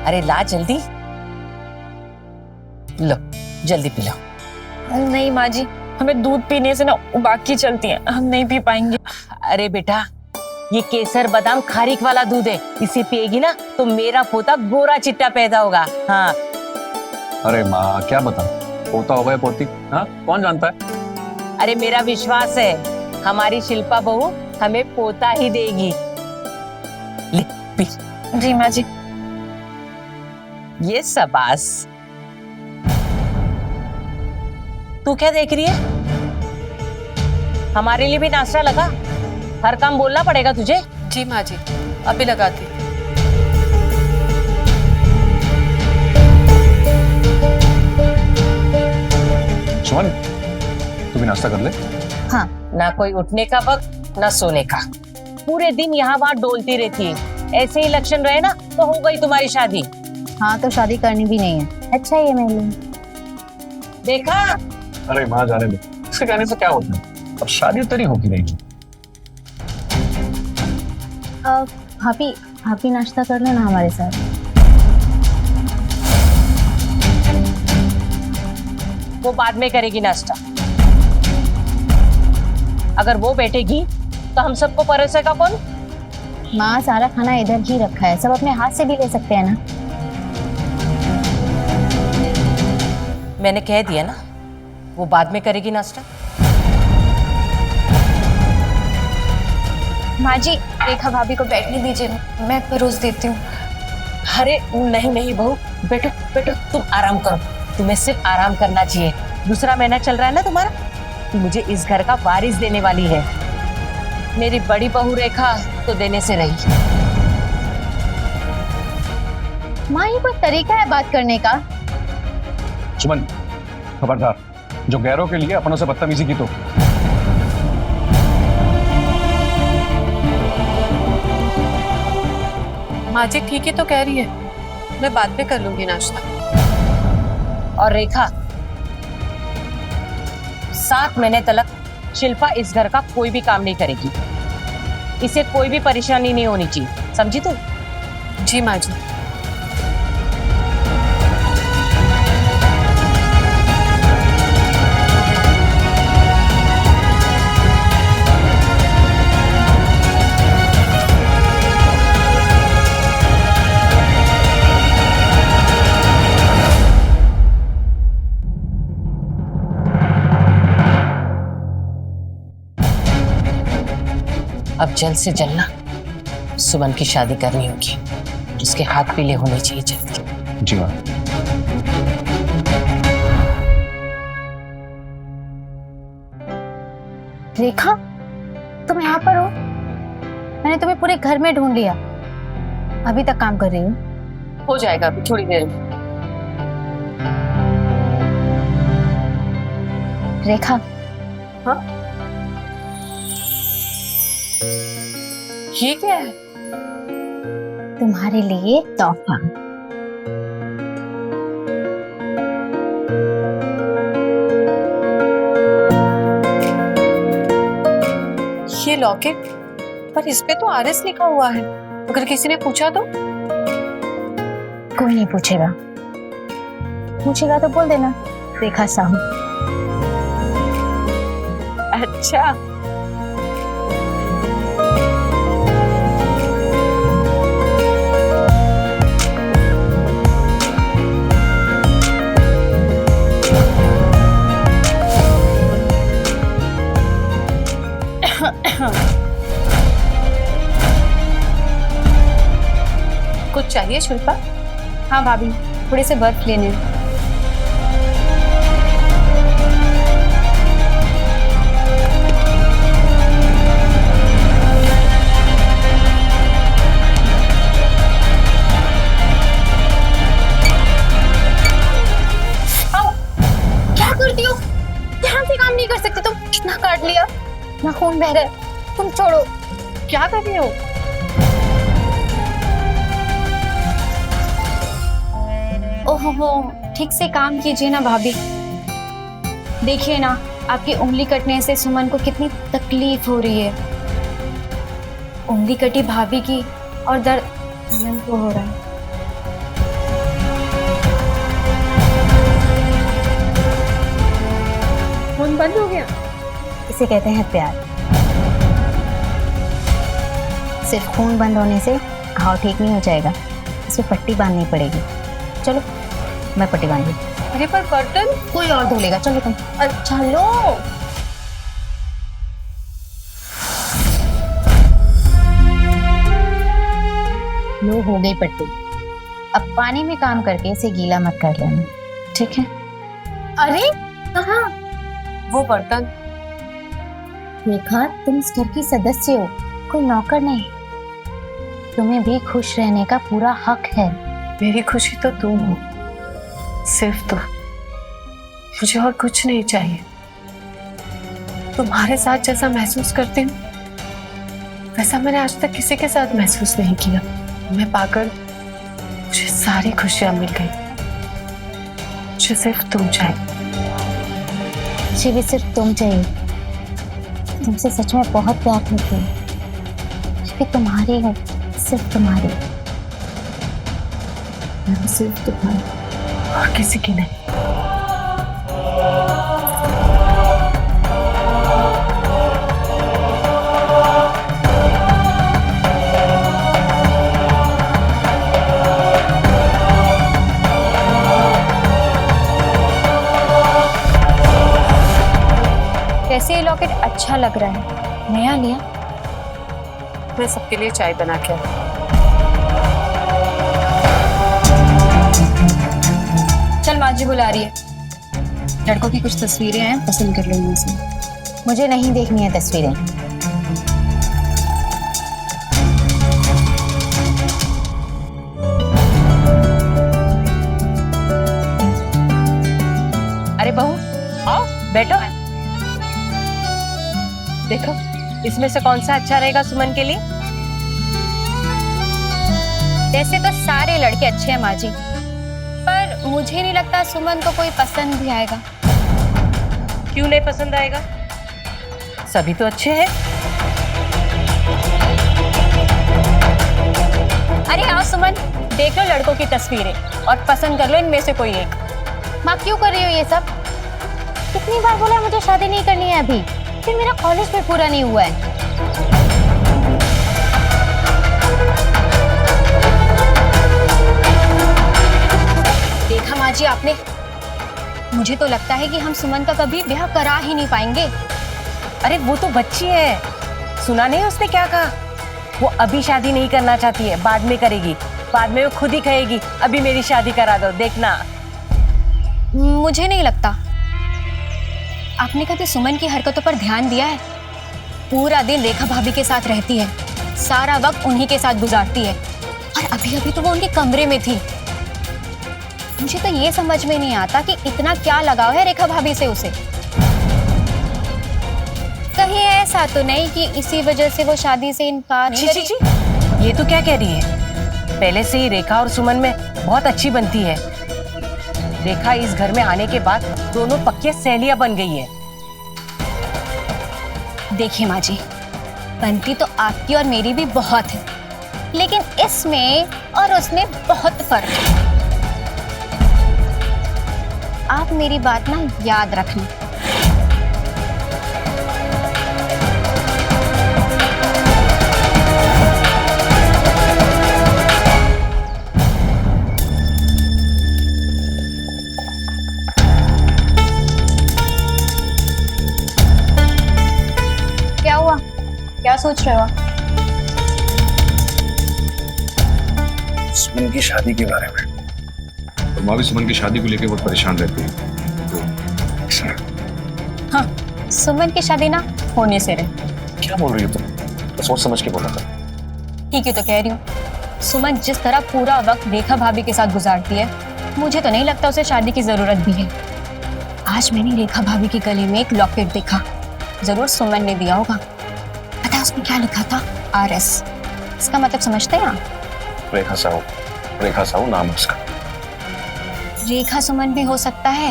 अरे ला जल्दी, लो जल्दी पी लो। नहीं माँ जी, हमें दूध पीने से ना बाकी चलती है, हम नहीं पी पाएंगे। अरे बेटा, ये केसर बादाम खारिक वाला दूध है, इसे पिएगी ना तो मेरा पोता गोरा चिट्टा पैदा होगा। हाँ। अरे माँ क्या बता, पोता होगा या पोती, हाँ कौन जानता है। अरे मेरा विश्वास है, हमारी शिल्पा बहू हमें पोता ही देगी। ले पी। जी माँ जी। ये शाबाश। तू क्या देख रही है? हमारे लिए भी नाश्ता लगा, हर काम बोलना पड़ेगा तुझे। जी माँ जी, अभी लगाती। सुमन, तू भी नाश्ता कर ले। हाँ, ना कोई उठने का वक्त ना सोने का, पूरे दिन यहाँ वहाँ डोलती रहती है। ऐसे ही लक्षण रहे ना तो हो गई तुम्हारी शादी। हाँ तो शादी करनी भी नहीं है। अच्छा ये मैंने देखा। अरे माँ जाने दे, इसके कहने से क्या होता है, अब शादी तो नहीं होगी नहीं। भाभी, भाभी नाश्ता कर लेना हमारे साथ। वो बाद में करेगी नाश्ता। अगर वो बैठेगी तो हम सबको परोसेगा कौन? माँ सारा खाना इधर ही रखा है, सब अपने हाथ से भी ले सकते हैं ना। मैंने कह दिया ना, वो बाद में करेगी नाश्ता। माँ जी, रेखा भाभी को बैठने दीजिए, मैं परोस देती हूँ। अरे नहीं नहीं बहू, बैठो बैठो, तुम आराम करो, तुम्हें सिर्फ आराम करना चाहिए। दूसरा महीना चल रहा है ना तुम्हारा, तो मुझे इस घर का वारिस देने वाली है। मेरी बड़ी बहू रेखा तो देने से रही। माँ ये कोई तरीका है बात करने का? सुमन खबरदार, जो गैरों के लिए अपनों से बदतमीजी की तो। माँ जी ठीक ही तो कह रही है, मैं बाद में कर लूंगी नाश्ता। और रेखा, 7 महीने तक शिल्पा इस घर का कोई भी काम नहीं करेगी। इसे कोई भी परेशानी नहीं होनी चाहिए, समझी तू? जी माँ जी। अब जल्द से जल्द ना सुमन की शादी करनी होगी, उसके हाथ पीले होने चाहिए जल्दी। जी माँ। रेखा, तुम यहाँ पर हो? मैंने तुम्हें पूरे घर में ढूंढ लिया, अभी तक काम कर रही हूँ। हो जाएगा अभी थोड़ी देर में। रेखा, हाँ ये क्या है? तुम्हारे लिए तोहफा। ये लॉकेट, पर इस पे तो आरएस लिखा हुआ है, अगर किसी ने पूछा तो? कोई नहीं पूछेगा, पूछेगा तो बोल देना रेखा साहू। अच्छा, कुछ चाहिए शिल्पा? हाँ भाभी, थोड़े से बर्फ लेने हैं। क्या करती हो? ध्यान से काम नहीं कर सकते तुम? ना काट लिया, ना खून बह रहा है, तुम छोड़ो। क्या कर रही हो? ओहो, ठीक से काम कीजिए ना भाभी। देखिए ना, आपकी उंगली कटने से सुमन को कितनी तकलीफ हो रही है। उंगली कटी भाभी की और दर्द सुमन को हो रहा है। बंद हो गया? इसे कहते हैं प्यार। सिर्फ खून बंद होने से घाव ठीक नहीं हो जाएगा, इसमें पट्टी बांधनी पड़ेगी। चलो मैं पट्टी बांध दूँ। अरे पर बर्तन कोई और धो लेगा, चलो तुम। अच्छा लो। लो हो गई पट्टी। अब पानी में काम करके इसे गीला मत कर लेना, ठीक है? अरे कहाँ? वो बर्तन। रेखा, तुम इस घर की सदस्य हो, कोई नौकर नहीं। तुम्हें भी खुश रहने का पूरा हक है। मेरी खुशी तो तुम हो, सिर्फ तुम। मुझे और कुछ नहीं चाहिए। तुम्हारे साथ जैसा महसूस करती हूँ वैसा मैंने आज तक किसी के साथ महसूस नहीं किया। मैं पाकर मुझे सारी खुशियां मिल गई। मुझे सिर्फ तुम चाहिए। मुझे भी सिर्फ तुम चाहिए। तुमसे सच में बहुत प्यार करती हूँ। मैं भी तुम्हारी हूँ, सिर्फ तुम्हारी। मैं सिर्फ तुम्हारी और किसी की नहीं। कैसे ये लॉकेट अच्छा लग रहा है, नया लिया? मैं सबके लिए चाय बना के आई। चल, माँ जी बुला रही है। लड़कों की कुछ तस्वीरें हैं, पसंद कर लो इनमें से। मुझे नहीं देखनी है तस्वीरें। अरे बहू आओ बैठो। देखो इसमें से कौन सा अच्छा रहेगा सुमन के लिए? वैसे तो सारे लड़के अच्छे हैं माँ जी, पर मुझे नहीं लगता सुमन को कोई पसंद भी आएगा। क्यों नहीं पसंद आएगा? सभी तो अच्छे हैं। अरे आओ सुमन, देख लो लड़कों की तस्वीरें और पसंद कर लो इनमें से कोई एक। माँ क्यों कर रही हो ये सब? कितनी बार बोला मुझे शादी नहीं करनी है अभी, फिर मेरा कॉलेज भी पूरा नहीं हुआ है। देखा माँ जी आपने, मुझे तो लगता है कि हम सुमन का कभी ब्याह करा ही नहीं पाएंगे। अरे वो तो बच्ची है, सुना नहीं उसने क्या कहा? वो अभी शादी नहीं करना चाहती है, बाद में करेगी। बाद में वो खुद ही कहेगी अभी मेरी शादी करा दो, देखना। मुझे नहीं लगता। आपने कभी सुमन की हरकतों पर ध्यान दिया है? पूरा दिन रेखा भाभी के साथ रहती है, सारा वक्त उन्हीं के साथ गुजारती है, और अभी अभी तो वो उनके कमरे में थी। मुझे तो ये समझ में नहीं आता कि इतना क्या लगाव है रेखा भाभी से उसे। कहीं ऐसा तो नहीं कि इसी वजह से वो शादी से इनकार नहीं छी छी छी, ये तो क्या कह रही है? पहले से ही रेखा और सुमन में बहुत अच्छी बनती है। रेखा इस घर में आने के बाद दोनों पक्की सहेलियां बन गई है। देखिए माँ जी, बनती तो आपकी और मेरी भी बहुत है, लेकिन इसमें और उसमें बहुत फर्क है। आप मेरी बात ना याद रखना। क्या हुआ? क्या सोच रहे हो? सुमन की शादी के बारे में। तो माँ भी सुमन की शादी को लेकर बहुत परेशान रहती है। तो ऐसा हाँ, सुमन की शादी ना होने से रहे। क्या बोल रही हो तुम? तो सोच समझ के बोला था। ठीक है तो कह रही हूँ, सुमन जिस तरह पूरा वक्त रेखा भाभी के साथ गुजारती है, मुझे तो नहीं लगता उसे शादी की जरूरत भी है। आज मैंने रेखा भाभी के गले में एक लॉकेट देखा, जरूर सुमन ने दिया होगा। पता है उसमें क्या लिखा था? RS। इसका मतलब समझते हैं आप? रेखा साहू नाम है उसका। रेखा सुमन भी हो सकता है।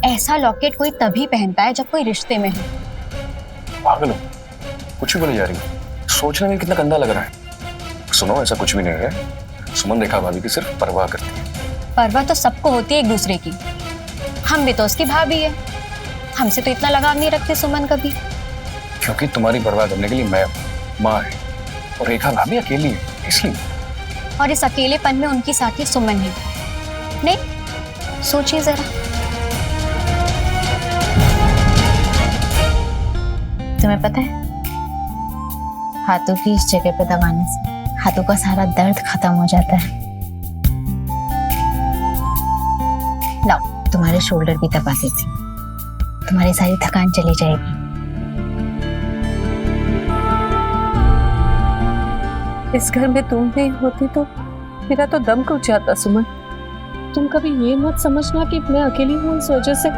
ऐसा लॉकेट कोई तभी पहनता है जब कोई रिश्ते में हो। पागल हो, कुछ भी बोले जा रही है। सोचने में कितना गंदा लग रहा है। सुनो, ऐसा कुछ भी नहीं है। सुमन रेखा भाभी की सिर्फ परवाह करती है। परवाह तो सबको होती है एक दूसरे की। हम भी तो उसकी भाभी है, हमसे तो इतना लगाव नहीं रखते सुमन कभी। क्योंकि तुम्हारी परवाह करने के लिए मैं माँ है और रेखा भाभी अकेली है, इसलिए। और इस अकेलेपन में उनकी साथी सुमन है। नहीं, सोचिए जरा। तुम्हें पता है, हाथों की इस जगह पे दबाने से हाथों का सारा दर्द खत्म हो जाता है। लाओ, तुम्हारे शोल्डर भी दबा देती हूँ, तुम्हारी सारी थकान चली जाएगी। इस घर में तुम नहीं होती तो मेरा तो दम घुट जाता सुमन। तुम कभी ये मत समझना कि मैं अकेली हूँ इस वजह से।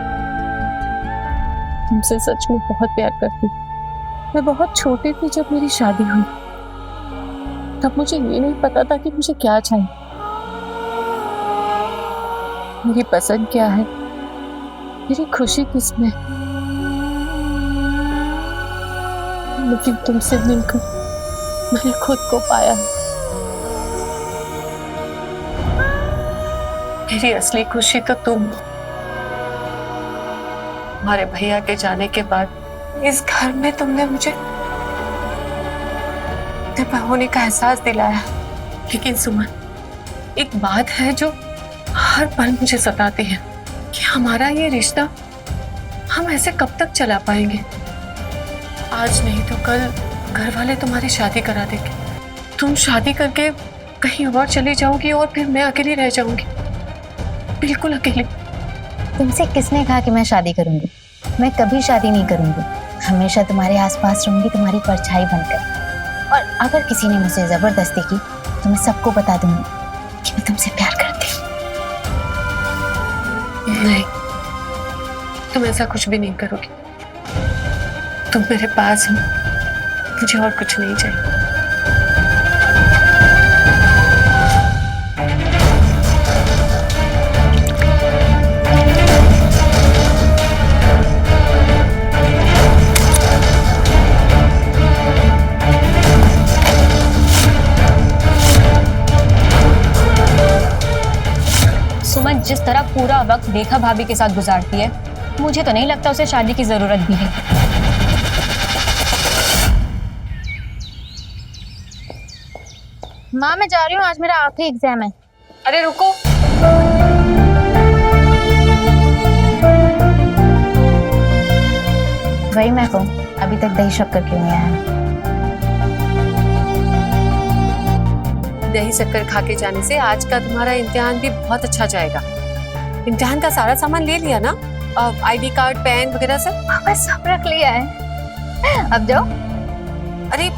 तुमसे सच में बहुत प्यार करती हूँ। मैं बहुत छोटी थी जब मेरी शादी हुई, तब मुझे ये नहीं पता था कि मुझे क्या चाहिए, मेरी पसंद क्या है, मेरी खुशी किसमें। लेकिन तुमसे मिलकर मैंने खुद को पाया। मेरी असली खुशी तो तुम। हमारे भैया के जाने के बाद इस घर में तुमने मुझे अपने होने का एहसास दिलाया। लेकिन सुमन, एक बात है जो हर पल मुझे सताती है कि हमारा ये रिश्ता हम ऐसे कब तक चला पाएंगे। आज नहीं तो कल घर वाले तुम्हारी शादी करा देंगे, तुम शादी करके कहीं और चली जाओगी और फिर मैं अकेली रह जाऊंगी, बिल्कुल अकेली। तुमसे किसने कहा कि मैं शादी करूंगी? मैं कभी शादी नहीं करूंगी, हमेशा तुम्हारे आसपास रहूंगी, तुम्हारी परछाई बनकर। और अगर किसी ने मुझसे जबरदस्ती की तो मैं सबको बता दूंगी कि मैं तुमसे प्यार करती हूँ। नहीं, तुम ऐसा कुछ भी नहीं करोगी। तुम मेरे पास हो, मुझे और कुछ नहीं चाहिए। सुमन जिस तरह पूरा वक्त रेखा भाभी के साथ गुजारती है, मुझे तो नहीं लगता उसे शादी की जरूरत भी है। माँ, मैं जा रही हूँ, आज मेरा आखिरी एग्जाम है। अरे रुको, वही मैं कहूँ, अभी तक दही शक्कर क्यों नहीं आया? दही शक्कर खा के जाने से आज का तुम्हारा इम्तिहान भी बहुत अच्छा जाएगा। इम्तिहान का सारा सामान ले लिया ना? आईडी कार्ड, पेन वगैरह सब? बस सब रख लिया है, अब जाओ। अरे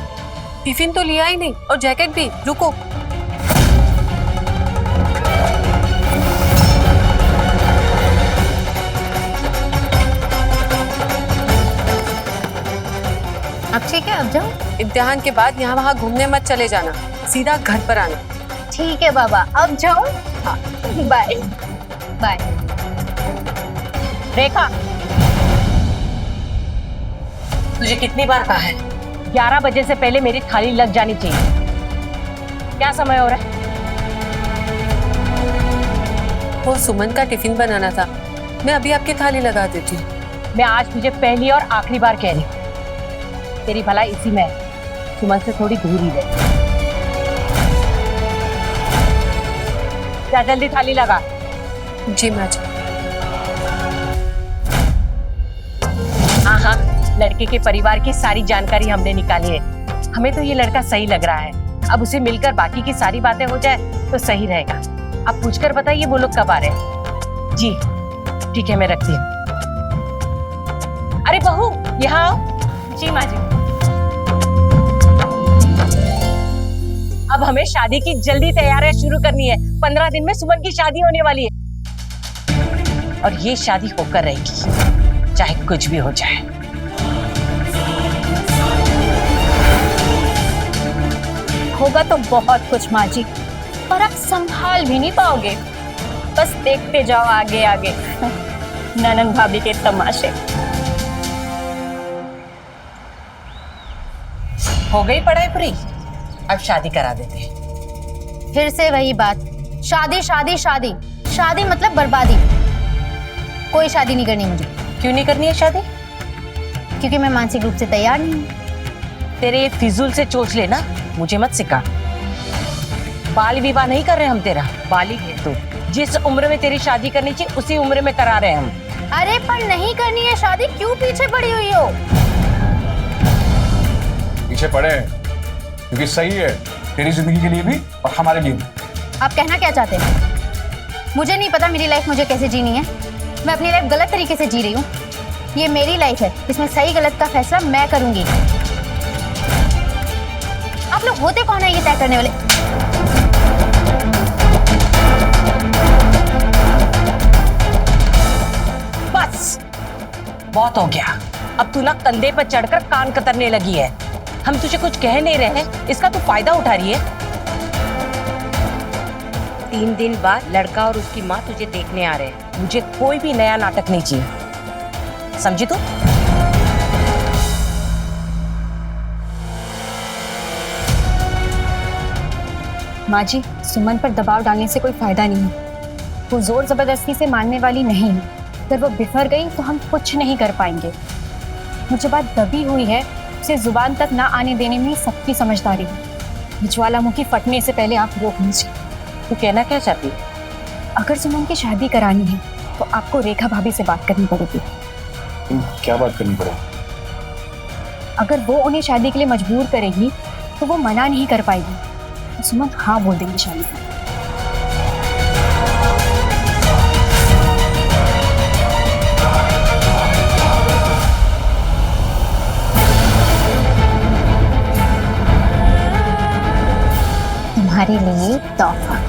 टिफिन तो लिया ही नहीं, और जैकेट भी। रुको, अब ठीक है, अब जाओ। इम्तिहान के बाद यहाँ वहाँ घूमने मत चले जाना, सीधा घर पर आना। ठीक है बाबा, अब जाओ। हाँ, बाय बाय। रेखा, तुझे कितनी बार कहा है 11 बजे से पहले मेरी थाली लग जानी चाहिए। क्या समय हो रहा है? वो सुमन का टिफिन बनाना था, मैं अभी आपकी थाली लगा देती हूँ। मैं आज तुझे पहली और आखिरी बार कह रही हूँ, तेरी भलाई इसी में है, सुमन से थोड़ी दूर ही रह। क्या जल्दी थाली लगा। जी माँ जी। हाँ हाँ, लड़के के परिवार की सारी जानकारी हमने निकाली है। हमें तो ये लड़का सही लग रहा है, अब उसे मिलकर बाकी की सारी बातें हो जाए तो सही रहेगा। आप पूछकर बताइए वो लोग कब आ रहे हैं। जी ठीक है, मैं रखती हूँ। अरे बहू, यहाँ आओ। जी माँ जी। अब हमें शादी की जल्दी तैयारियां शुरू करनी है। 15 दिन में सुमन की शादी होने वाली है और ये शादी होकर रहेगी, चाहे कुछ भी हो जाए। होगा तो बहुत कुछ माँ जी, पर आप संभाल भी नहीं पाओगे। बस देखते जाओ आगे आगे ननन भाभी के तमाशे। हो गई पढ़ाई पूरी, अब शादी करा देते हैं। फिर से वही बात, शादी शादी शादी, शादी मतलब बर्बादी। कोई कोई शादी नहीं करनी मुझे, क्यों नहीं करनी है शादी? क्योंकि मैं मानसिक रूप से तैयार नहीं हूँ। तेरे ये फिजूल से चोच लेना मुझे मत सिखा। बाल विवाह नहीं कर रहे हम तेरा, बालिग है तू। जिस उम्र में तेरी शादी करनी चाहिए उसी उम्र में करा रहे हैं हम। अरे पर नहीं करनी है शादी, क्यों पीछे पड़ी हुई हो? पीछे पड़े हैं क्योंकि सही है तेरी जिंदगी के लिए भी और हमारे लिए भी। आप कहना क्या चाहते हैं? मुझे नहीं पता मेरी लाइफ मुझे कैसे जीनी है। मैं अपनी लाइफ गलत तरीके से जी रही हूँ। ये मेरी लाइफ है, इसमें सही गलत का फैसला मैं करूंगी। आप लोग होते कौन है ये तय करने वाले? बस बहुत हो गया। अब तू ना कंधे पर चढ़कर कान कतरने लगी है। हम तुझे कुछ कह नहीं रहे हैं, इसका तू फायदा उठा रही है। 3 दिन बाद लड़का और उसकी माँ तुझे देखने आ रहे हैं। मुझे कोई भी नया नाटक नहीं चाहिए, समझी तू? माँ जी, सुमन पर दबाव डालने से कोई फायदा नहीं है। वो जोर जबरदस्ती से मानने वाली नहीं है। अगर वो बिफर गई तो हम कुछ नहीं कर पाएंगे। मुझे बात दबी हुई है, उसे जुबान तक ना आने देने में सबकी समझदारी है। ज्वालामुखी फटने से पहले आप रोक लीजिए। तू कहना क्या चाहती है? अगर सुमन की शादी करानी है तो आपको रेखा भाभी से बात करनी पड़ेगी। क्या बात करनी पड़ेगी? अगर वो उन्हें शादी के लिए मजबूर करेगी तो वो मना नहीं कर पाएगी। सुमन हाँ बोल देंगी शादी को। तुम्हारे लिए तोहफा।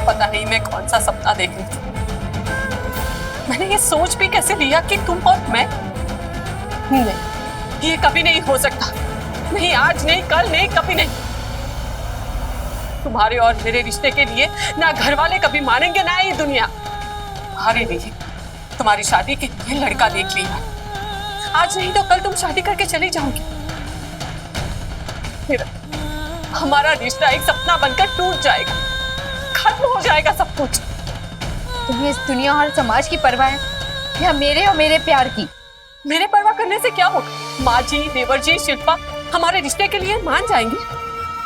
पता नहीं मैं कौन सा सपना देख रही थी। मैंने ये सोच भी कैसे लिया कि तुम और मैं, नहीं, ये कभी नहीं हो सकता। नहीं, आज नहीं, कल नहीं, कभी नहीं। तुम्हारे और मेरे रिश्ते के लिए ना घर वाले कभी मानेंगे ना ये दुनिया। तुम्हारे लिए तुम्हारी शादी के लिए लड़का देख लिया। आज नहीं तो कल तुम शादी करके चली जाओगी। फिर हमारा रिश्ता एक सपना बनकर टूट जाएगा, खत्म हो जाएगा सब कुछ। तुम्हें इस दुनिया और समाज की परवाह है या मेरे और मेरे प्यार की? मेरे परवाह करने से क्या होगा? माँ जी, देवर जी, शिल्पा हमारे रिश्ते के लिए मान जाएंगे?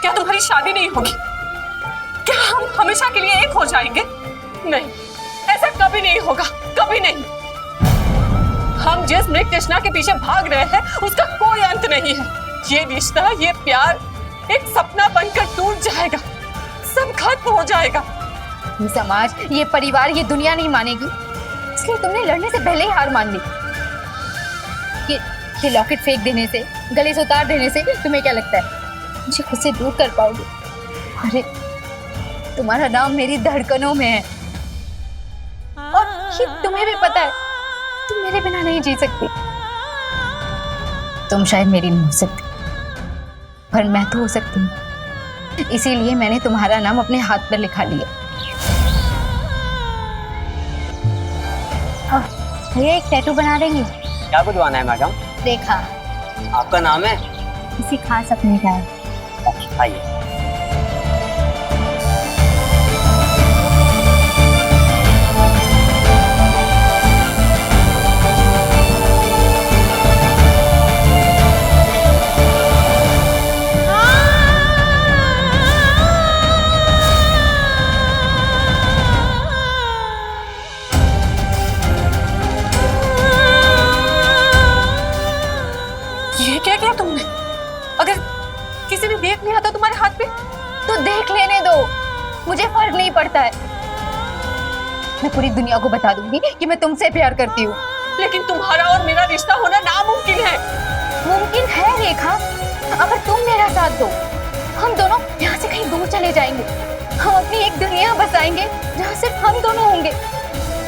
क्या तुम्हारी शादी नहीं होगी? क्या हम हमेशा के लिए एक हो जाएंगे? नहीं, ऐसा कभी नहीं होगा, कभी नहीं। हम जिस मृग तृष्णा के पीछे भाग रहे हैं उसका कोई अंत नहीं है। ये रिश्ता, ये प्यार एक सपना बनकर टूट जाएगा, सब खत्म हो जाएगा। ये समाज, ये परिवार, ये दुनिया नहीं मानेगी, इसलिए तुमने लड़ने से पहले ही हार मान ली। ये लॉकेट फेंक देने से, गले से उतार देने से तुम्हें क्या लगता है मुझे खुद से दूर कर पाओगे? अरे तुम्हारा नाम मेरी धड़कनों में है और ये तुम्हें भी पता है। तुम मेरे बिना नहीं जी सकती। तुम शायद मेरी नहीं हो सकती, पर मैं तो हो सकती हूँ। इसीलिए मैंने तुम्हारा नाम अपने हाथ पर लिखा लिया। ये एक टैटू बना देंगे? क्या बनवाना है मैडम? रेखा। आपका नाम है? किसी खास अपने का है। आइए। ये क्या किया तुमने? अगर किसी ने देख लिया तो तुम्हारे हाथ पे? तो देख लेने दो, मुझे फर्क नहीं पड़ता है। मैं पूरी दुनिया को बता दूंगी कि मैं तुमसे प्यार करती हूँ। लेकिन तुम्हारा और मेरा रिश्ता होना नामुमकिन है। मुमकिन है रेखा, अगर तुम मेरा साथ दो। हम दोनों यहाँ से कहीं दूर चले जाएंगे। हम अपनी एक दुनिया बसाएंगे जहाँ सिर्फ हम दोनों होंगे।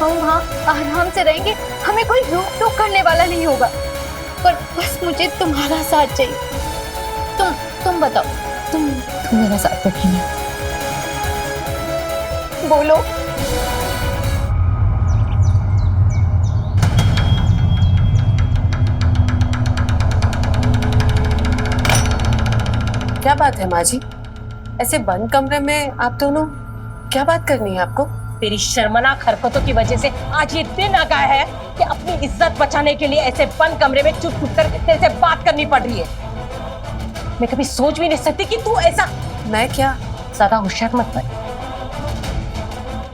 हम वहाँ आराम से रहेंगे, हमें कोई रोक टोक करने वाला नहीं होगा। पर बस मुझे तुम्हारा साथ चाहिए। तुम बताओ, तुम मेरा साथ रखी बोलो। क्या बात है माँ जी, ऐसे बंद कमरे में आप दोनों क्या बात करनी है आपको? तेरी शर्मनाक हरकतों की वजह से आज ये दिन आ गया है कि अपनी इज्जत बचाने के लिए ऐसे बंद कमरे में चुप चुप कर तेरे से बात करनी पड़ रही है। मैं कभी सोच भी नहीं सकती कि तू ऐसा। मैं क्या? ज्यादा होशियार मत बन।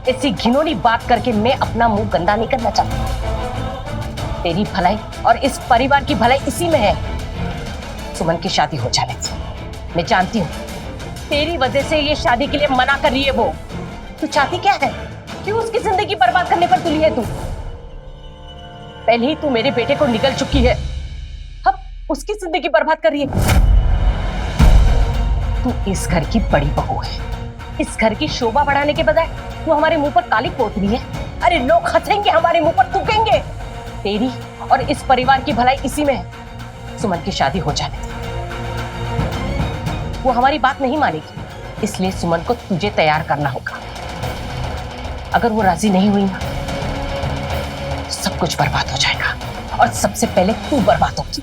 ऐसी घिनौनी बात करके मैं अपना मुंह गंदा नहीं करना चाहती। तेरी भलाई और इस परिवार की भलाई इसी में है। सुमन की शादी हो जाने से मैं जानती हूँ तेरी वजह से ये शादी के लिए मना कर रही है वो। तू चाहती क्या है? क्यों उसकी जिंदगी बर्बाद करने पर तुली है तू? पहले ही तू मेरे बेटे को निकल चुकी है, अब उसकी जिंदगी बर्बाद कर रही है। तू इस घर की बड़ी बहू है, इस घर की शोभा बढ़ाने के बजाय तू हमारे मुंह पर कालिक पोत रही है। अरे लोग हंसेंगे, हमारे मुंह पर थूकेंगे। तेरी और इस परिवार की भलाई इसी में है। सुमन की शादी हो जाने दे। वो हमारी बात नहीं मानेगी, इसलिए सुमन को तुझे तैयार करना होगा। अगर वो राजी नहीं हुई ना, सब कुछ बर्बाद हो जाएगा और सबसे पहले तू बर्बाद होगी।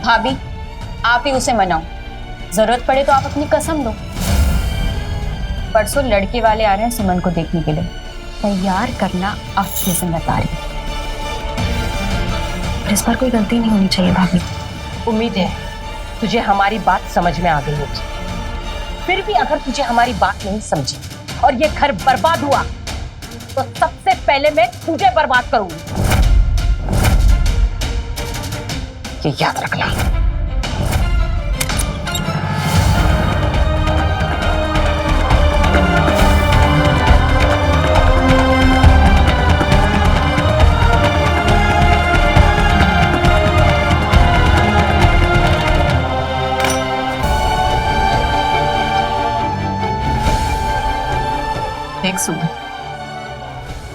भाभी, आप ही उसे मनाओ, जरूरत पड़े तो आप अपनी कसम दो। परसों लड़के वाले आ रहे हैं सुमन को देखने के लिए, तैयार करना आपकी जिम्मेदारी। इस बार कोई गलती नहीं होनी चाहिए भाभी। उम्मीद है तुझे हमारी बात समझ में आ गई होगी। फिर भी अगर तुझे हमारी बात नहीं समझी और ये घर बर्बाद हुआ तो सबसे पहले मैं तुझे बर्बाद करूंगी। ये याद रखना। देख सुमन,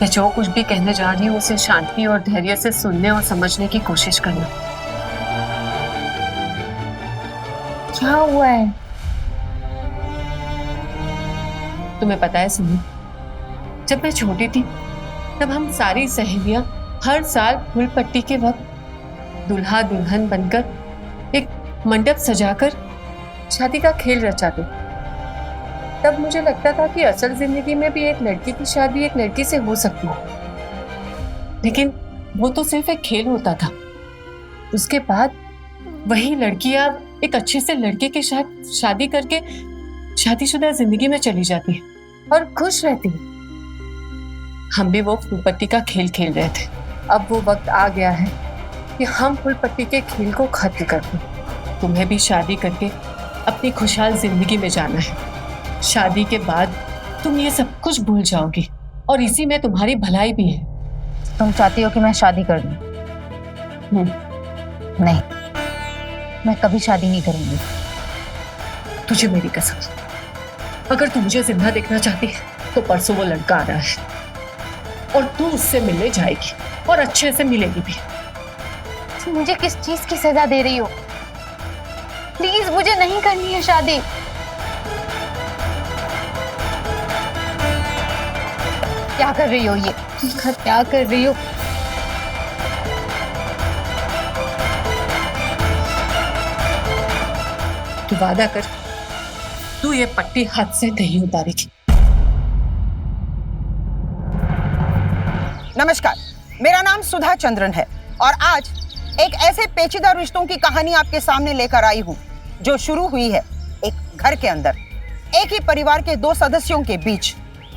मैं जो कुछ भी कहने जा रही हूँ उसे शांति और धैर्य से सुनने और समझने की कोशिश करना। क्या हुआ है? तुम्हें पता है सुमन, जब मैं छोटी थी तब हम सारी सहेलियां हर साल फूल पट्टी के वक्त दुल्हा दुल्हन बनकर एक मंडप सजाकर शादी का खेल रचाते। तब मुझे लगता था कि असल जिंदगी में भी एक लड़की की शादी एक लड़की से हो सकती है, लेकिन वो तो सिर्फ एक खेल होता था। उसके बाद वही लड़कियां एक अच्छे से लड़के के साथ शादी करके शादीशुदा जिंदगी में चली जाती है और खुश रहती है। हम भी वो फूलपट्टी का खेल खेल रहे थे। अब वो वक्त आ गया है कि हम फूलपट्टी के खेल को खत्म कर दें। तुम्हें भी शादी करके अपनी खुशहाल जिंदगी में जाना है। शादी के बाद तुम ये सब कुछ भूल जाओगी और इसी में तुम्हारी भलाई भी है। तुम चाहती हो कि मैं शादी कर दूं? नहीं, मैं कभी शादी नहीं करूंगी। तुझे मेरी कसम, अगर तू मुझे जिंदा देखना चाहती है तो परसों वो लड़का आ रहा है और तू उससे मिलने जाएगी और अच्छे से मिलेगी भी। तुम मुझे किस चीज की सजा दे रही हो? प्लीज, मुझे नहीं करनी है शादी। क्या कर रही हो ये? क्या कर रही हो? तू वादा कर, तू ये पट्टी हाथ से नहीं उतारेगी। नमस्कार, मेरा नाम सुधा चंद्रन है और आज एक ऐसे पेचीदा रिश्तों की कहानी आपके सामने लेकर आई हूँ जो शुरू हुई है एक घर के अंदर, एक ही परिवार के दो सदस्यों के बीच।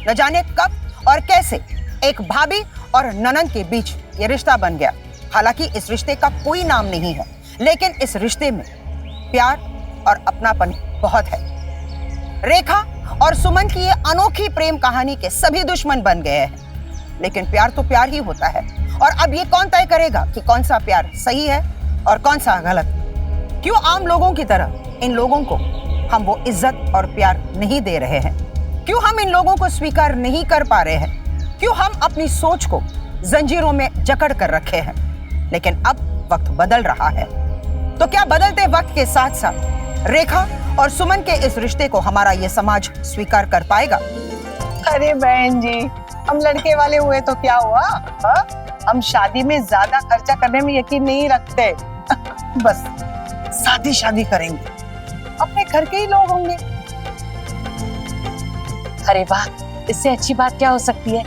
न जाने कब और कैसे एक भाभी और ननंद के बीच ये रिश्ता बन गया। हालांकि इस रिश्ते का कोई नाम नहीं है, लेकिन इस रिश्ते में प्यार और अपनापन बहुत है। रेखा और सुमन की ये अनोखी प्रेम कहानी के सभी दुश्मन बन गए हैं, लेकिन प्यार तो प्यार ही होता है। और अब ये कौन तय करेगा कि कौन सा प्यार सही है और कौन सा गलत? क्यों आम लोगों की तरह इन लोगों को हम वो इज्जत और प्यार नहीं दे रहे हैं? क्यों हम इन लोगों को स्वीकार नहीं कर पा रहे हैं? क्यों हम अपनी सोच को जंजीरों में जकड़ कर रखे हैं। लेकिन अब वक्त बदल रहा है, तो क्या बदलते वक्त के साथ साथ रेखा और सुमन के इस रिश्ते को हमारा ये समाज स्वीकार कर पाएगा? अरे बहन जी, हम लड़के वाले हुए तो क्या हुआ? हा? हम शादी में ज्यादा खर्चा करने में यकीन नहीं रखते। बस शादी करेंगे, अपने घर के ही लोग होंगे। अरे वाह, इससे अच्छी बात क्या हो सकती है?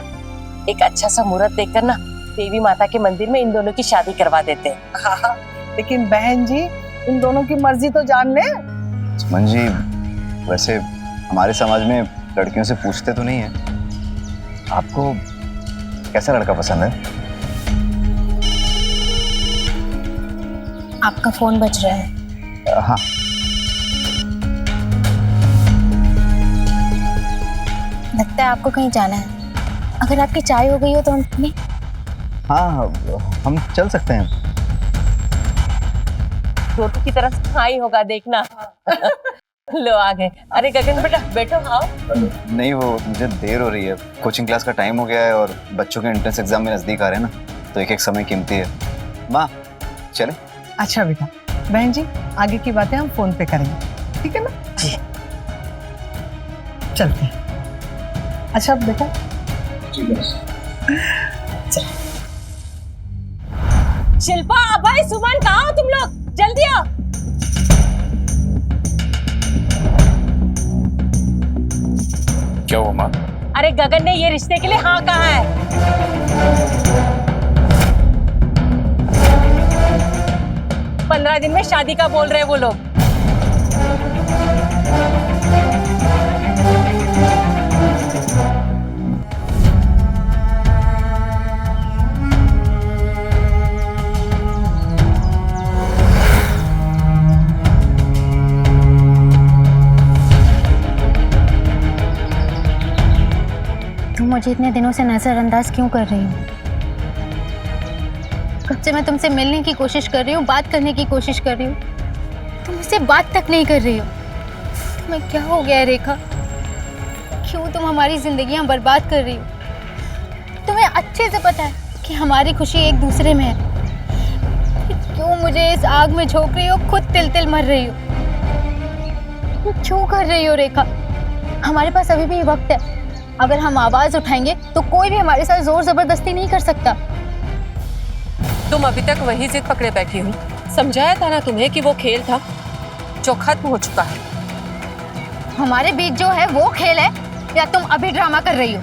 एक अच्छा सा मुहूर्त देखकर ना देवी माता के मंदिर में इन दोनों की शादी करवा देते हैं। हाँ, लेकिन बहन जी इन दोनों की मर्जी तो जान ले। सुमन जी, वैसे हमारे समाज में लड़कियों से पूछते तो नहीं है, आपको कैसा लड़का पसंद है? आपका फोन बज रहा है। हाँ। लगता है आपको कहीं जाना है। अगर आपकी चाय हो गई हो तो हम हाँ, हम चल सकते हैं। छोटू की तरफ हाँ ही होगा, देखना। लो आ गए। अरे गगन बेटा बैठो, आओ। नहीं, वो मुझे देर हो रही है, कोचिंग क्लास का टाइम हो गया है और बच्चों के एंट्रेंस एग्जाम में नजदीक आ रहे हैं ना, तो एक एक समय कीमती है। माँ चले? अच्छा बेटा, बहन जी आगे की बातें हम फोन पे करेंगे, ठीक है ना? जी। चलते हैं। अच्छा बेटा, शिल्पा, अभय, सुमन, कहाँ हो तुम लोग? जल्दी आओ। क्या हुआ माँ? अरे गगन ने ये रिश्ते के लिए हाँ कहा है। 15 दिन में शादी का बोल रहे हैं वो लोग। तुम मुझे इतने दिनों से नजरअंदाज क्यों कर रही हो? कब से मैं तुमसे मिलने की कोशिश कर रही हूँ, बात करने की कोशिश कर रही हूँ, तुम मुझसे बात तक नहीं कर रही हो। तुम्हें क्या हो गया है रेखा? क्यों तुम हमारी जिंदगियां बर्बाद कर रही हो? तुम्हें अच्छे से पता है कि हमारी खुशी एक दूसरे में है, क्यों मुझे इस आग में झोंक रही हो, खुद तिल तिल मर रही हो? क्यों कर रही हो रेखा? हमारे पास अभी भी वक्त है, अगर हम आवाज उठाएंगे तो कोई भी हमारे साथ जोर जबरदस्ती नहीं कर सकता। तुम अभी तक वही जिद पकड़े बैठी हो। समझाया था ना तुम्हें कि वो खेल था जो खत्म हो चुका है। हमारे बीच जो है वो खेल है या तुम अभी ड्रामा कर रही हो?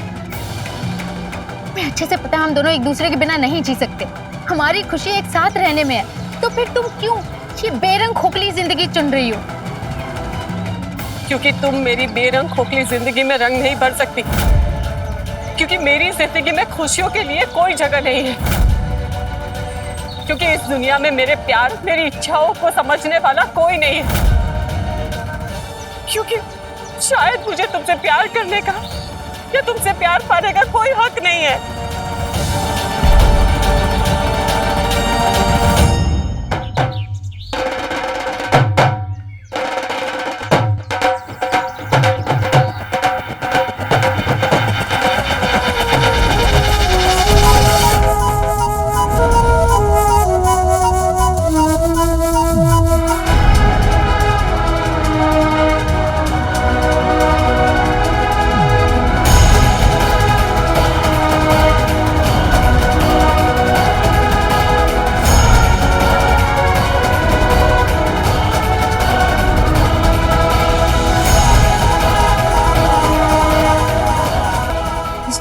मैं अच्छे से पता है हम दोनों एक दूसरे के बिना नहीं जी सकते, हमारी खुशी एक साथ रहने में है, तो फिर तुम क्यों ये बेरंग खोखली जिंदगी चुन रही हो? क्योंकि तुम मेरी बेरंग खोखली जिंदगी में रंग नहीं भर सकती, क्योंकि मेरी जिंदगी में खुशियों के लिए कोई जगह नहीं है, क्योंकि इस दुनिया में मेरे प्यार, मेरी इच्छाओं को समझने वाला कोई नहीं है, क्योंकि शायद मुझे तुमसे प्यार करने का या तुमसे प्यार पाने का कोई हक नहीं है।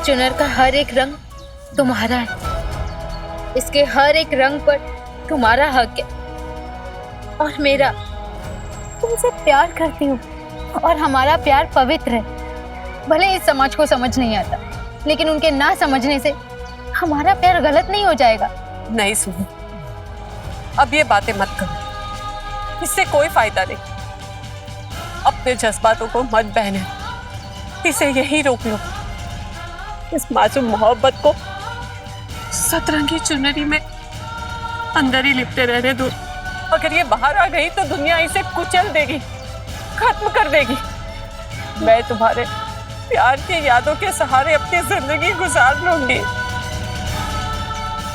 चुनर का हर एक रंग तुम्हारा है, इसके हर एक रंग पर तुम्हारा हक है और मेरा। तुमसे प्यार करती हूँ और हमारा प्यार पवित्र है। भले इस समाज को समझ नहीं आता, लेकिन उनके ना समझने से हमारा प्यार गलत नहीं हो जाएगा। नहीं सुनो, अब ये बातें मत करो, इससे कोई फायदा नहीं। अपने जज्बातों को मत बहने, इसे यही रोक लो। इस मासूम मोहब्बत को सतरंगी चुनरी में अंदर ही लिपटे रहने दो। अगर ये बाहर आ गई तो दुनिया इसे कुचल देगी, खत्म कर देगी। मैं तुम्हारे प्यार की यादों के सहारे अपनी जिंदगी गुजार लूंगी।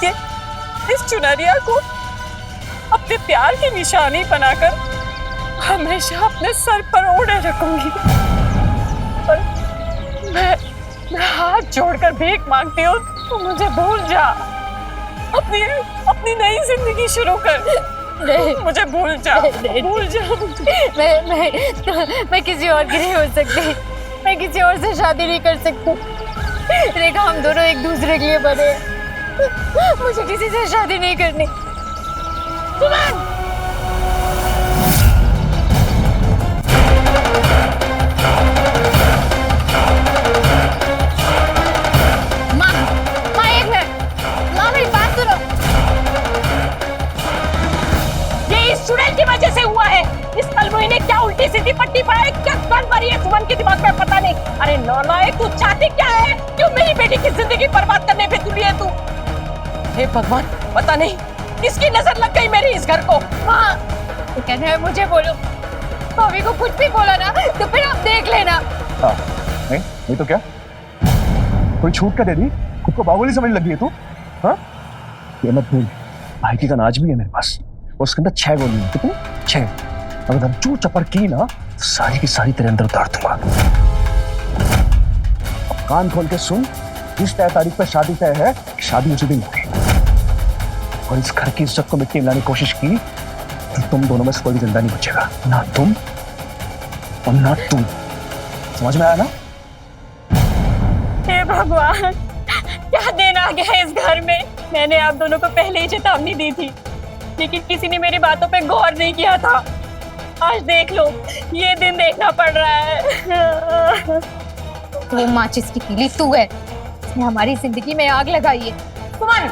ये इस चुनरिया को अपने प्यार की निशानी बनाकर हमेशा अपने सर पर ओढ़े रखूंगी। पर मैं हाथ जोड़कर भीख मांगती हूँ, तू मुझे भूल जा, अपनी नई जिंदगी शुरू कर। नहीं, मुझे भूल जा, भूल जा। मैं किसी और की नहीं हो सकती, मैं किसी और से शादी नहीं कर सकती। रेखा, हम दोनों एक दूसरे के लिए बने हैं। मुझे किसी से शादी नहीं करनी। सुमन! माँ, एक मिनट, माँ मेरी बात सुनो। ये इस चुड़ैल की वजह से हुआ है। इस कलमुई ने क्या उल्टी सीधी पट्टी पढ़ाई, क्या गन भरी है सुमन के दिमाग में, पता नहीं। अरे नालायक, तू चाहती क्या है? क्यों मेरी बेटी की जिंदगी बर्बाद करने पे तुली है तू? हे भगवान, पता नहीं किसकी नजर लग गई मेरी इस घर को। माँ, तो कहना है मुझे बोलो, भाभी को कुछ भी बोला ना तो फिर आप देख लेना। नहीं तो क्या, कोई छूट का दे दी, खुद को बाहुबली समझ लगी है तू? हाँ, ये मत भूल, भाई की गन आज भी है मेरे पास, उसके अंदर 6 गोली है। कितनी? 6। अगर चू चपर की ना तो सारी की सारी तेरे अंदर उतार दूंगा। अब कान खोल के सुन, जिस तय तारीख पर शादी तय है, शादी उसी दिन होगी। और इस घर की इज्जत को मिट्टी मिलाने की कोशिश की तो तुम दोनों में से कोई भी जिंदा नहीं बचेगा, ना तुम और ना तुम। समझ में आया ना? हे भगवान, क्या दिन आ गया है इस घर में। मैंने आप दोनों को पहले ही चेतावनी दी थी, लेकिन किसी ने मेरी बातों पे गौर नहीं किया था। आज देख लो, ये दिन देखना पड़ रहा है। वो माचिस की तीली तू है, उसने हमारी जिंदगी में आग लगाई है। सुमन,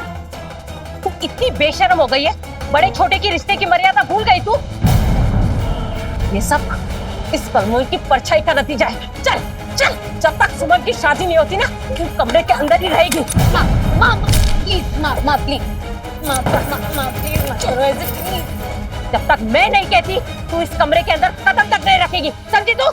तू इतनी बेशर्म हो गई है, बड़े छोटे की रिश्ते की मर्यादा भूल गई तू। ये सब इस कलमुई की परछाई का नतीजा है। चल चल, जब तक सुमन की शादी नहीं होती ना, तू कमरे के अंदर ही रहेगी। माँ प्लीज, माँ प्लीज, माँ प्लीज मत करो ऐसे, प्लीज। जब तक मैं नहीं कहती, तू इस कमरे के अंदर कदम तक नहीं रखेगी, समझी तू?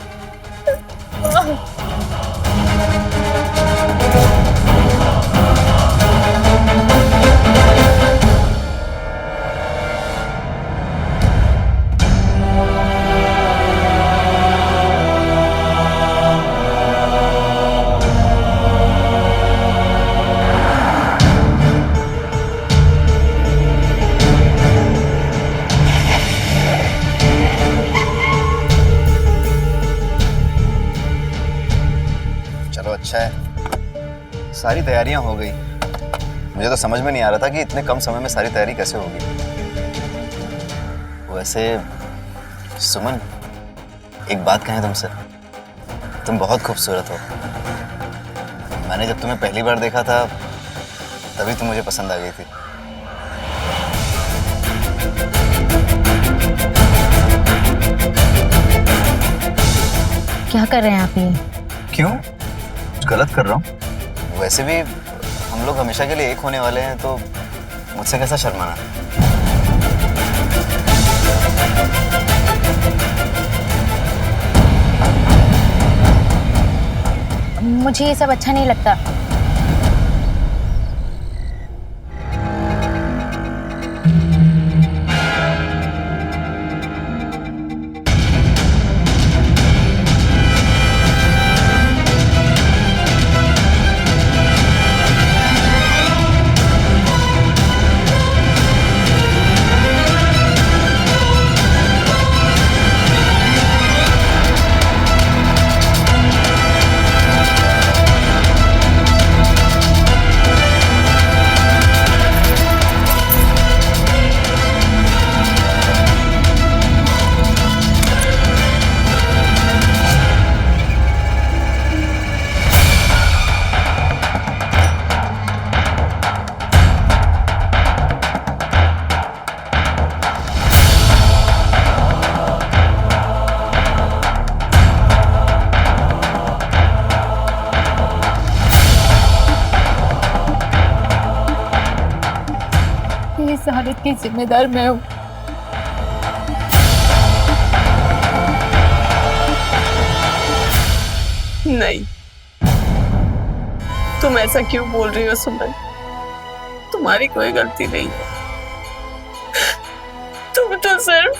अच्छा है, सारी तैयारियां हो गई। मुझे तो समझ में नहीं आ रहा था कि इतने कम समय में सारी तैयारी कैसे होगी। वैसे सुमन, एक बात कहें तुमसे, तुम बहुत खूबसूरत हो। मैंने जब तुम्हें पहली बार देखा था तभी तुम मुझे पसंद आ गई थी। क्या कर रहे हैं आप ये? क्यों? कुछ गलत कर रहा हूँ? वैसे भी हम लोग हमेशा के लिए एक होने वाले हैं, तो मुझसे कैसा शर्माना। मुझे ये सब अच्छा नहीं लगता। इस हालत की जिम्मेदार मैं हूँ। नहीं, तुम ऐसा क्यों बोल रही हो सुमन? तुम्हारी कोई गलती नहीं है। तुम तो सिर्फ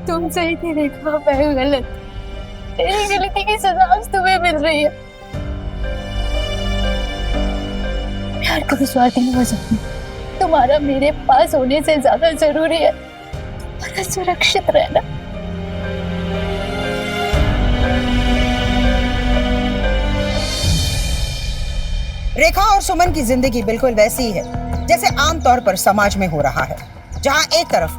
तुम सही थी रेखा, मैं गलत। तेरी गलती की सजा आज तुम्हें मिल रही है। प्यार कभी स्वार्थी नहीं हो सकती। तुम्हारा मेरे पास होने से ज्यादा जरूरी है तुम्हारा सुरक्षित रहना। रेखा और सुमन की जिंदगी बिल्कुल वैसी ही है जैसे आमतौर पर समाज में हो रहा है, जहां एक तरफ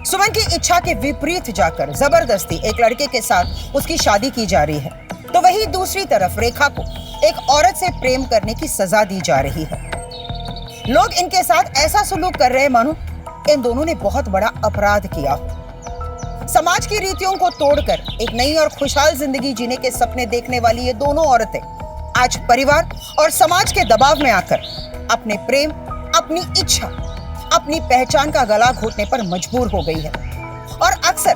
सुमन की इच्छा के विपरीत जाकर जबरदस्ती एक लड़के के साथ उसकी शादी की जा रही है, तो वहीं दूसरी तरफ रेखा को एक औरत से प्रेम करने की सजा दी जा रही है। लोग इनके साथ ऐसा सुलूक कर रहे हैं मानो इन दोनों ने बहुत बड़ा अपराध किया हो। समाज की रीतियों को तोड़कर एक नई और खुशहाल जिंदगी जीने के सपने देखने वाली ये दोनों औरतें आज परिवार और समाज के दबाव में आकर अपने प्रेम, अपनी इच्छा, अपनी पहचान का गला घोटने पर मजबूर हो गई है। और अक्सर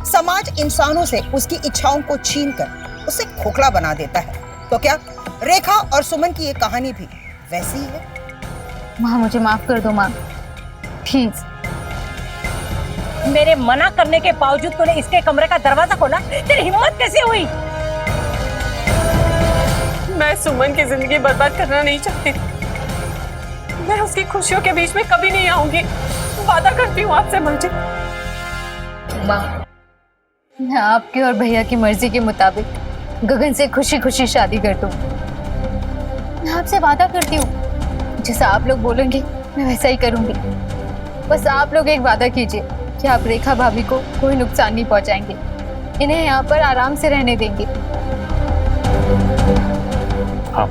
समाज इंसानों से उसकी इच्छाओं को छीनकर उसे खोखला बना देता है। तो क्या रेखा और सुमन की ये कहानी भी वैसी ही है? माँ मुझे माफ कर दो माँ, प्लीज। मेरे मना करने के बावजूद तूने इसके कमरे का दरवाजा खोला, तेरी हिम्मत कैसे हुई? मैं सुमन की जिंदगी बर्बाद करना नहीं चाहती। मैं उसकी खुशियों के बीच में कभी नहीं आऊंगी। वादा करती हूँ आपसे मंजिल। माँ, मैं आपकी और भैया की मर्जी के मुताबिक गगन से खुशी खुशी शादी कर दूं। मैं आपसे वादा करती हूँ, जैसा आप लोग बोलेंगे मैं वैसा ही करूंगी। बस आप लोग एक वादा कीजिए कि आप रेखा भाभी को कोई नुकसान नहीं पहुंचाएंगे, इन्हें यहाँ पर आराम से रहने देंगे। हाँ,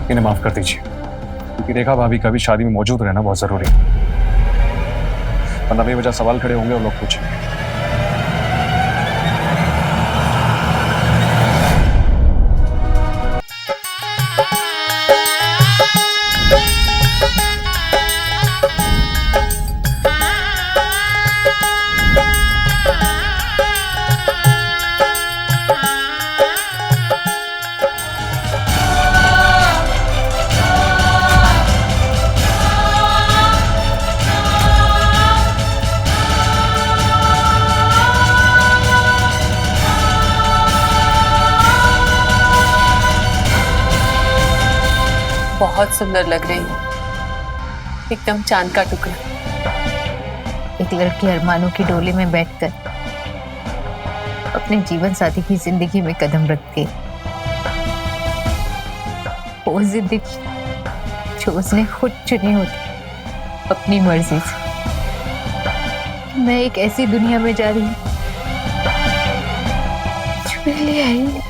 इन्हें माफ कर दीजिए, क्योंकि रेखा भाभी का भी शादी में मौजूद रहना बहुत जरूरी है, वरना बेवजह सवाल खड़े होंगे और लोग पूछेंगे। बहुत सुंदर लग रही है, एकदम चांद का टुकड़ा। एक लड़की अरमानों की डोली में बैठकर अपने जीवन साथी की जिंदगी में कदम रखती है। वो जिंदगी जो उसने खुद चुनी होती अपनी मर्जी से। मैं एक ऐसी दुनिया में जा रही हूँ जो मेरे लिए है ही नहीं।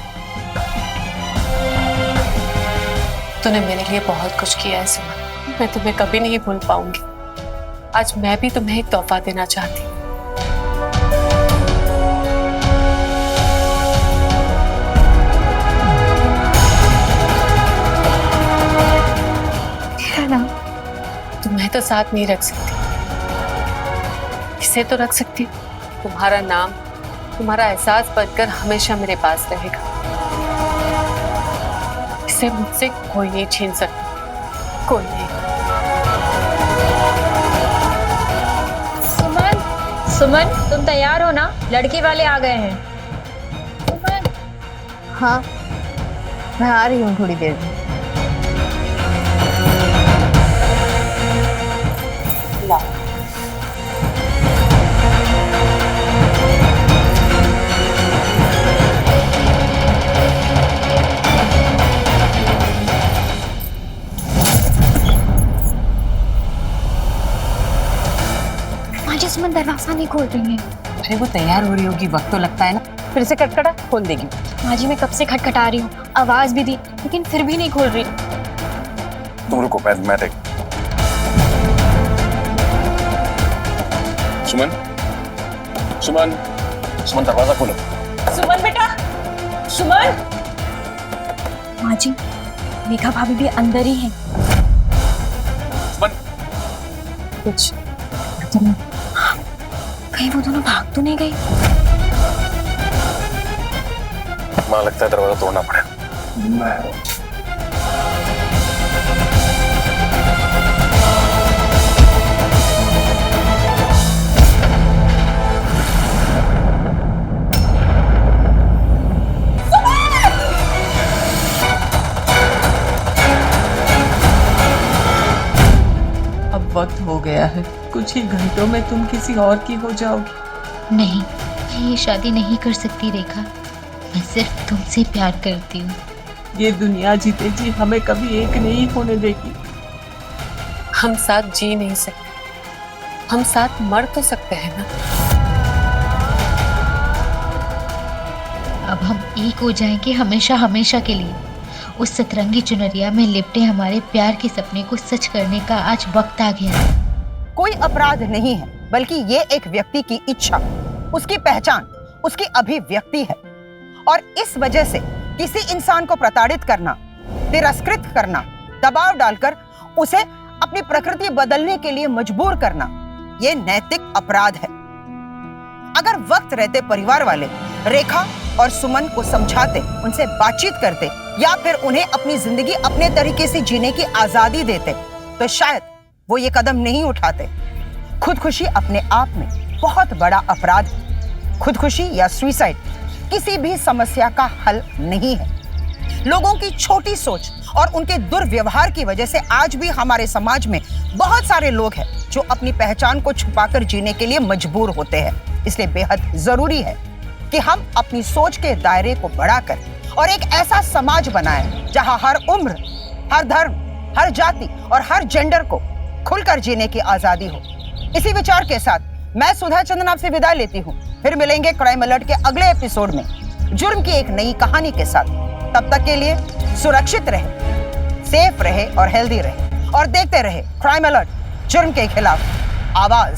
तूने मेरे लिए बहुत कुछ किया है सुमन, मैं तुम्हें कभी नहीं भूल पाऊंगी। आज मैं भी तुम्हें एक तोहफा देना चाहती हूँ। तेरा नाम? तुम्हें तो साथ नहीं रख सकती, इसे तो रख सकती हूँ। तुम्हारा नाम, तुम्हारा एहसास बनकर हमेशा मेरे पास रहेगा। इसे मुझसे कोई नहीं छीन सकता, कोई नहीं। सुमन, सुमन तुम तैयार हो ना? लड़के वाले आ गए हैं। सुमन। हाँ, मैं आ रही हूँ थोड़ी देर में। सुमन दरवाजा नहीं खोल रही है। अरे वो तैयार हो रही होगी, वक्त तो लगता है ना, फिर से खटखटा खोल देगी। माँ जी मैं कब से खटखटा रही हूँ, आवाज भी दी लेकिन फिर भी नहीं खोल रही। तुम रुको, मैं देख। सुमन, सुमन, सुमन दरवाजा खोलो। सुमन बेटा, सुमन। माँ जी रेखा भाभी भी अंदर ही है। सुमन, कुछ कहीं वो दोनों भाग तो नहीं गई? माँ लगता है दरवाजा तोड़ना पड़ेगा। अब वक्त हो गया है, कुछ ही घंटों में तुम किसी और की हो जाओगी। नहीं, मैं ये शादी नहीं कर सकती रेखा। मैं सिर्फ तुमसे प्यार करती हूँ। ये दुनिया जीते जी हमें कभी एक नहीं होने देगी। हम साथ जी नहीं सकते, हम साथ मर तो सकते हैं ना। अब हम एक हो जाएंगे हमेशा हमेशा के लिए। उस सतरंगी चुनरिया में लिपटे हमारे प्यार के सपने को सच करने का आज वक्त आ गया है। कोई अपराध नहीं है, बल्कि ये एक व्यक्ति की इच्छा, उसकी पहचान, उसकी अभिव्यक्ति है। और इस वजह से किसी इंसान को प्रताड़ित करना, तिरस्कृत करना, दबाव डालकर उसे अपनी प्रकृति बदलने के लिए मजबूर करना, ये नैतिक अपराध है। अगर वक्त रहते परिवार वाले रेखा और सुमन को समझाते, उनसे बातचीत करते, या फिर उन्हें अपनी जिंदगी अपने तरीके से जीने की आजादी देते, तो शायद वो ये कदम नहीं उठाते। खुदकुशी अपने आप में बहुत बड़ा अपराध है। खुदकुशी या सुसाइड किसी भी समस्या का हल नहीं है। लोगों की छोटी सोच और उनके दुर्व्यवहार की वजह से आज भी हमारे समाज में बहुत सारे लोग हैं जो अपनी पहचान को छुपाकर जीने के लिए मजबूर होते हैं। इसलिए बेहद जरूरी है कि हम अपनी सोच के दायरे को बढ़ाकर और एक ऐसा समाज बनाएं जहां हर उम्र, हर धर्म, हर जाति और हर जेंडर को खुलकर जीने की आजादी हो। इसी विचार के साथ मैं सुधा चंद्रन आपसे विदा लेती हूँ। फिर मिलेंगे क्राइम अलर्ट के अगले एपिसोड में जुर्म की एक नई कहानी के साथ। तब तक के लिए सुरक्षित रहे, सेफ रहे और हेल्दी रहे, और देखते रहे क्राइम अलर्ट, जुर्म के खिलाफ आवाज।